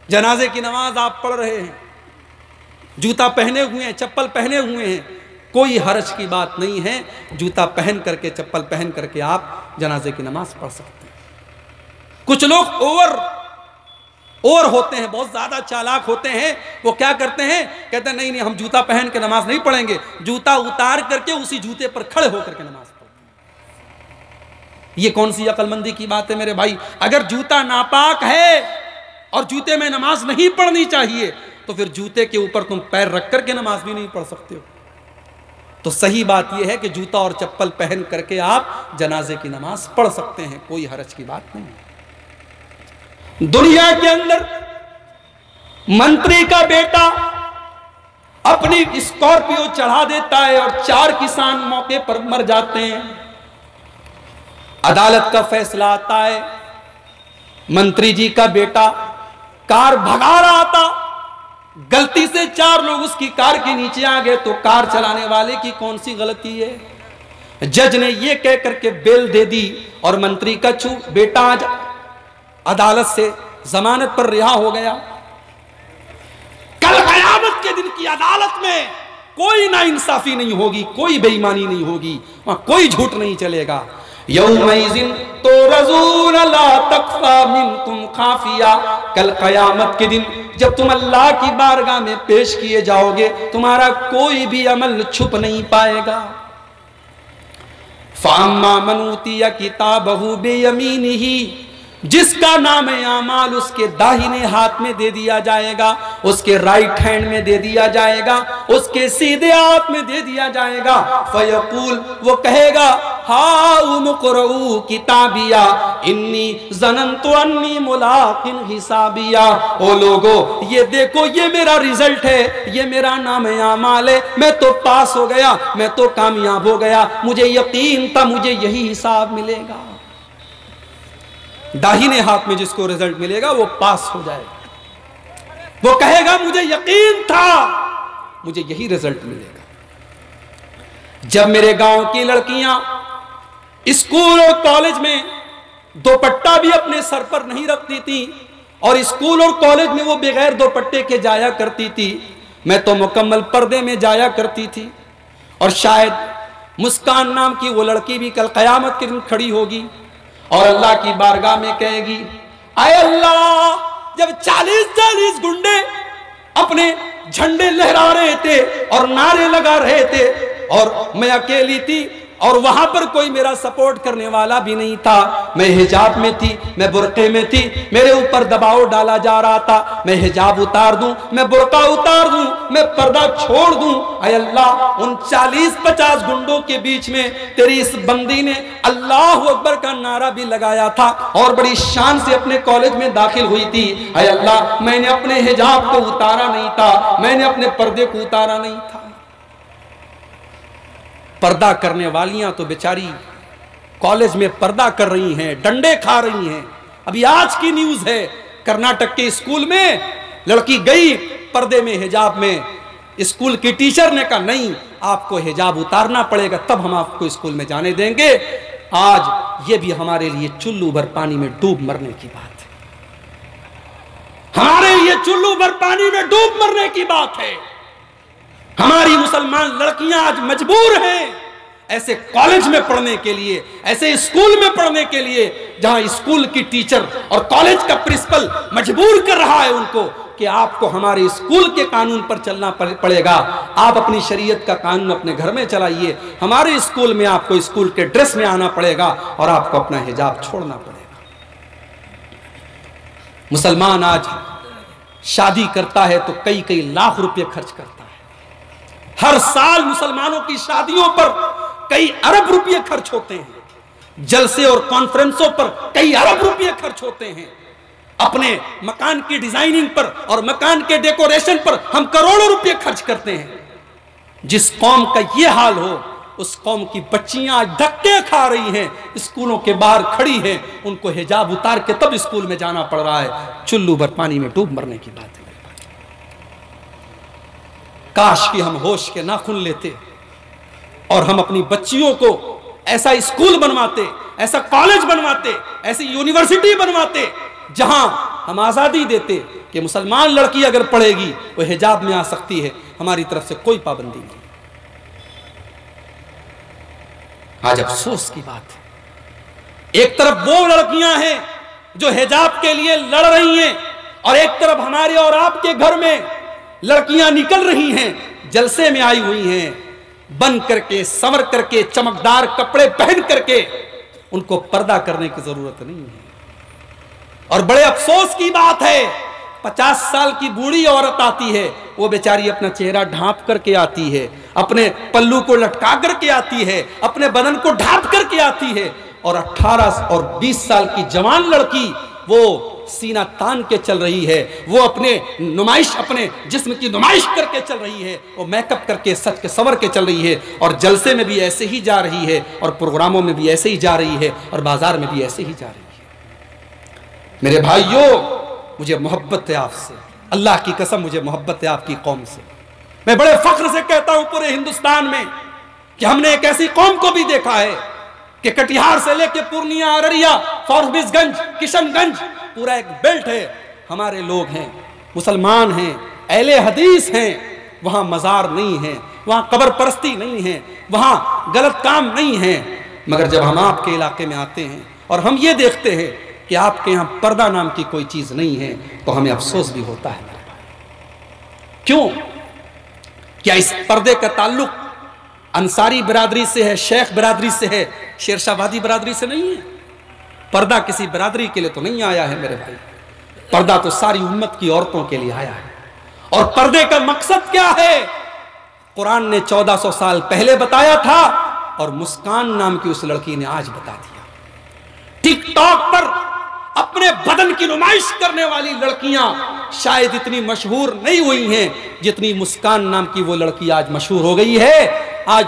जनाजे की नमाज आप पढ़ रहे हैं, जूता पहने हुए हैं, चप्पल पहने हुए हैं, कोई हरज की बात नहीं है। जूता पहन करके, चप्पल पहन करके आप जनाजे की नमाज पढ़ सकते हैं। कुछ लोग ओवर होते हैं, बहुत ज्यादा चालाक होते हैं। वो क्या करते हैं, कहते हैं नहीं नहीं हम जूता पहन के नमाज नहीं पढ़ेंगे, जूता उतार करके उसी जूते पर खड़े होकर के नमाज पढ़ते हैं। ये कौन सी अक्लमंदी की बात है मेरे भाई? अगर जूता नापाक है और जूते में नमाज नहीं पढ़नी चाहिए तो फिर जूते के ऊपर तुम पैर रख करके नमाज भी नहीं पढ़ सकते हो। तो सही बात यह है कि जूता और चप्पल पहन करके आप जनाजे की नमाज पढ़ सकते हैं, कोई हरज की बात नहीं है। दुनिया के अंदर मंत्री का बेटा अपनी स्कॉर्पियो चढ़ा देता है और 4 किसान मौके पर मर जाते हैं। अदालत का फैसला आता है, मंत्री जी का बेटा कार भगा रहा था, गलती से 4 लोग उसकी कार के नीचे आ गए, तो कार चलाने वाले की कौन सी गलती है? जज ने यह कह करके बेल दे दी और मंत्री का बेटा आज अदालत से जमानत पर रिहा हो गया। कल क़यामत के दिन की अदालत में कोई नाइंसाफी नहीं होगी, कोई बेईमानी नहीं होगी, वहां कोई झूठ नहीं चलेगा। यौमइज़िन तुरज़ून ला तख़फ़ा मिनकुम ख़ाफ़िया, कल क़यामत के दिन जब तुम अल्लाह की बारगाह में पेश किए जाओगे, तुम्हारा कोई भी अमल छुप नहीं पाएगा। फ़अम्मा मन ऊतिया किताबहु बियमीनिही, जिसका नाम आमाल उसके दाहिने हाथ में दे दिया जाएगा, उसके राइट हैंड में दे दिया जाएगा, उसके सीधे हाथ में दे दिया जाएगा। फयकूल, वो कहेगा हाउम क़ुरऊ किताबिया इन्नी ज़नन्तु अन्नी मुलाक़िन हिसाबिया। ओ लोगो, ये देखो, ये मेरा रिजल्ट है, ये मेरा नाम आमाल है, मैं तो पास हो गया, मैं तो कामयाब हो गया, मुझे यकीन था मुझे यही हिसाब मिलेगा। दाहिने हाथ में जिसको रिजल्ट मिलेगा वो पास हो जाएगा, वो कहेगा मुझे यकीन था मुझे यही रिजल्ट मिलेगा। जब मेरे गांव की लड़कियां स्कूल और कॉलेज में दुपट्टा भी अपने सर पर नहीं रखती थी और स्कूल और कॉलेज में वो बगैर दुपट्टे के जाया करती थी, मैं तो मुकम्मल पर्दे में जाया करती थी। और शायद मुस्कान नाम की वो लड़की भी कल क़यामत के दिन खड़ी होगी और अल्लाह की बारगाह में कहेगी, आए अल्लाह, जब 40-40 गुंडे अपने झंडे लहरा रहे थे और नारे लगा रहे थे और मैं अकेली थी और वहां पर कोई मेरा सपोर्ट करने वाला भी नहीं था, मैं हिजाब में थी, मैं बुर्के में थी, मेरे ऊपर दबाव डाला जा रहा था, मैं हिजाब उतार दूं, मैं बुर्का उतार दूं, मैं पर्दा छोड़ दूं। ऐ अल्लाह, उन 40-50 गुंडों के बीच में तेरी इस बंदी ने अल्लाह अकबर का नारा भी लगाया था और बड़ी शान से अपने कॉलेज में दाखिल हुई थी। ऐ अल्लाह, मैंने अपने हिजाब को उतारा नहीं था, मैंने अपने पर्दे को उतारा नहीं था। पर्दा करने वालियां तो बेचारी कॉलेज में पर्दा कर रही हैं, डंडे खा रही हैं। अभी आज की न्यूज है, कर्नाटक के स्कूल में लड़की गई पर्दे में, हिजाब में, स्कूल की टीचर ने कहा नहीं, आपको हिजाब उतारना पड़ेगा, तब हम आपको स्कूल में जाने देंगे। आज ये भी हमारे लिए चुल्लू भर पानी में डूब मरने की बात है, हमारे लिए चुल्लू भर पानी में डूब मरने की बात है। हमारी मुसलमान लड़कियां आज मजबूर हैं ऐसे कॉलेज में पढ़ने के लिए, ऐसे स्कूल में पढ़ने के लिए जहां स्कूल की टीचर और कॉलेज का प्रिंसिपल मजबूर कर रहा है उनको कि आपको हमारे स्कूल के कानून पर चलना पड़ेगा, आप अपनी शरीयत का कानून अपने घर में चलाइए, हमारे स्कूल में आपको स्कूल के ड्रेस में आना पड़ेगा और आपको अपना हिजाब छोड़ना पड़ेगा। मुसलमान आज शादी करता है तो कई कई लाख रुपए खर्च करता है। हर साल मुसलमानों की शादियों पर कई अरब रुपए खर्च होते हैं, जलसे और कॉन्फ्रेंसों पर कई अरब रुपए खर्च होते हैं, अपने मकान की डिजाइनिंग पर और मकान के डेकोरेशन पर हम करोड़ों रुपए खर्च करते हैं। जिस कौम का यह हाल हो, उस कौम की बच्चियां धक्के खा रही हैं, स्कूलों के बाहर खड़ी हैं, उनको हिजाब उतार के तब स्कूल में जाना पड़ रहा है। चुल्लू भर पानी में डूब मरने की बात है। काश कि हम होश के नाखून लेते और हम अपनी बच्चियों को ऐसा स्कूल बनवाते, ऐसा कॉलेज बनवाते, ऐसी यूनिवर्सिटी बनवाते जहां हम आजादी देते कि मुसलमान लड़की अगर पढ़ेगी वो हिजाब में आ सकती है, हमारी तरफ से कोई पाबंदी नहीं। आज अफसोस की बात है, एक तरफ वो लड़कियां हैं जो हिजाब के लिए लड़ रही हैं और एक तरफ हमारे और आपके घर में लड़कियां निकल रही हैं, जलसे में आई हुई हैं, बन करके, संवर करके, चमकदार कपड़े पहन करके। उनको पर्दा करने की जरूरत नहीं है। और बड़े अफसोस की बात है, 50 साल की बूढ़ी औरत आती है, वो बेचारी अपना चेहरा ढांप करके आती है, अपने पल्लू को लटका करके आती है, अपने बदन को ढांप करके आती है, और 18 और 20 साल की जवान लड़की वो सीना तान के चल रही है, वो अपने नुमाइश, अपने जिस्म की नुमाइश करके चल रही है, वो मेकअप करके, सच के सवर के चल रही है, और जलसे में भी ऐसे ही जा रही है, और प्रोग्रामों में भी ऐसे ही जा रही है, और बाजार में भी ऐसे ही जा रही है। मेरे भाइयों, मुझे मोहब्बत है आपसे, अल्लाह की कसम मुझे मोहब्बत है आपकी कौम से। मैं बड़े फख्र से कहता हूं पूरे हिंदुस्तान में कि हमने एक ऐसी कौम को भी देखा है कि कटिहार से लेके पूर्णिया, अररिया, फॉरबिसगंज, किशनगंज, पूरा एक बेल्ट है, हमारे लोग हैं, मुसलमान हैं, अहले हदीस हैं। वहां मजार नहीं है, वहां कब्र परस्ती नहीं है, वहां गलत काम नहीं है। मगर जब हम आपके इलाके में आते हैं और हम ये देखते हैं कि आपके यहां पर्दा नाम की कोई चीज नहीं है, तो हमें अफसोस भी होता है। क्यों? क्या इस पर्दे का ताल्लुक अंसारी बिरादरी से है, शेख बिरादरी से है, शेरशाहवादी बिरादरी से नहीं है? पर्दा किसी बिरादरी के लिए तो नहीं आया है मेरे भाई, पर्दा तो सारी उम्मत की औरतों के लिए आया है। और पर्दे का मकसद क्या है? कुरान ने 1400 साल पहले बताया था, और मुस्कान नाम की उस लड़की ने आज बता दिया। टिकटॉक पर अपने बदन की नुमाइश करने वाली लड़कियां शायद इतनी मशहूर नहीं हुई हैं जितनी मुस्कान नाम की वो लड़की आज मशहूर हो गई है। आज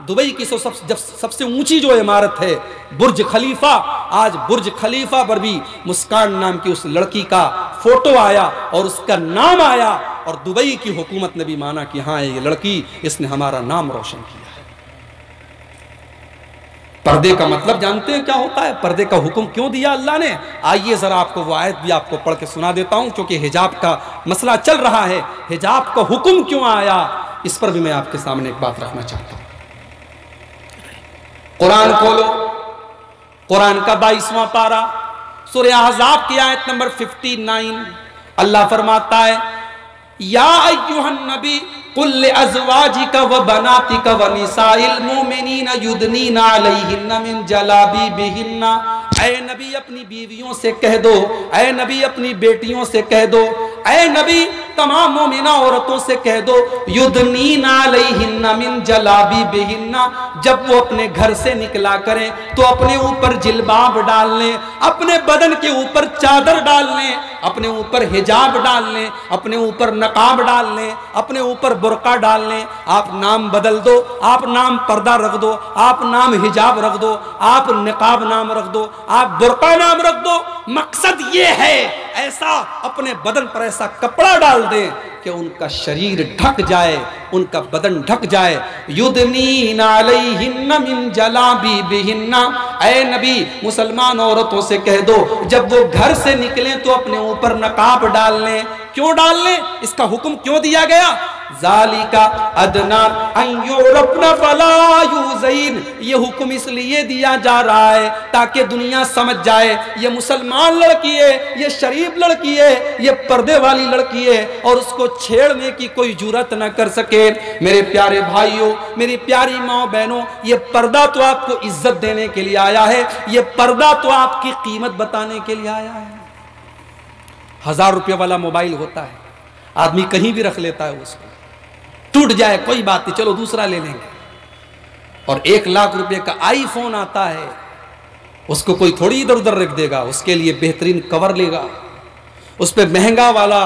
दुबई की सबसे ऊंची जो इमारत है बुर्ज खलीफा, आज बुर्ज खलीफा पर भी मुस्कान नाम की उस लड़की का फोटो आया और उसका नाम आया, और दुबई की हुकूमत ने भी माना कि हाँ, ये लड़की, इसने हमारा नाम रोशन किया है। पर्दे का मतलब जानते हैं क्या होता है? पर्दे का हुक्म क्यों दिया अल्लाह ने? आइए जरा आपको वो आयत भी आपको पढ़ के सुना देता हूं, क्योंकि हिजाब का मसला चल रहा है। हिजाब का हुक्म क्यों आया, इस पर भी मैं आपके सामने एक बात रखना चाहता हूं। कुरान खोलो, कुरान का 22वां पारा, सूरह अहज़ाब की आयत नंबर 59। अल्लाह फरमाता है, या अय्युहन नबी कुल अज़वाजिका व बनातिका व निसाइल मुमिनीना युदनीना अलैहिन्ना मिन जलाबिबिहिन्ना। ऐ नबी अपनी बीवियों से कह दो, ऐ नबी अपनी बेटियों से कह दो, ऐ नबी तमाम मोमिना औरतों से कह दो, युदनीना अलैहिन्ना मिन जलाबिबिहिन्ना, जब वो अपने घर से निकला करें तो अपने ऊपर जिल्बाब डाल लें, अपने बदन के ऊपर चादर डाल लें, अपने ऊपर हिजाब डाल लें, अपने ऊपर नकाब डाल लें, अपने ऊपर बुर्का डाल लें। आप नाम बदल दो, आप नाम पर्दा रख दो, आप नाम हिजाब रख दो, आप निकाब नाम रख दो, आप बुर्का नाम रख दो। मकसद ये है ऐसा अपने बदन पर ऐसा कपड़ा डाल दें कि उनका शरीर ढक जाए, उनका बदन ढक जाए। युदनीना अलैहिन्ना मिन जलाबिबिहिन्ना। ऐ नबी मुसलमान औरतों से कह दो, जब वो घर से निकलें तो अपने ऊपर नकाब डाल लें। क्यों डाल लें? इसका हुक्म क्यों दिया गया? ज़ालिका अदना अन युरफना फला युज़ैन। ये हुक्म इसलिए दिया जा रहा है ताकि दुनिया समझ जाए ये मुसलमान लड़की है, ये शरीफ लड़की है, ये पर्दे वाली लड़की है, और उसको छेड़ने की कोई जुर्रत न कर सके। मेरे प्यारे भाइयों, मेरी प्यारी माँ बहनों, ये पर्दा तो आपको इज्जत देने के लिए आया है, ये पर्दा तो आपकी कीमत बताने के लिए आया है। 1000 रुपये वाला मोबाइल होता है, आदमी कहीं भी रख लेता है, उसको टूट जाए कोई बात नहीं, चलो दूसरा ले लेंगे। और 1 लाख रुपए का आईफोन आता है, उसको कोई थोड़ी इधर उधर रख देगा, उसके लिए बेहतरीन कवर लेगा, उस पर महंगा वाला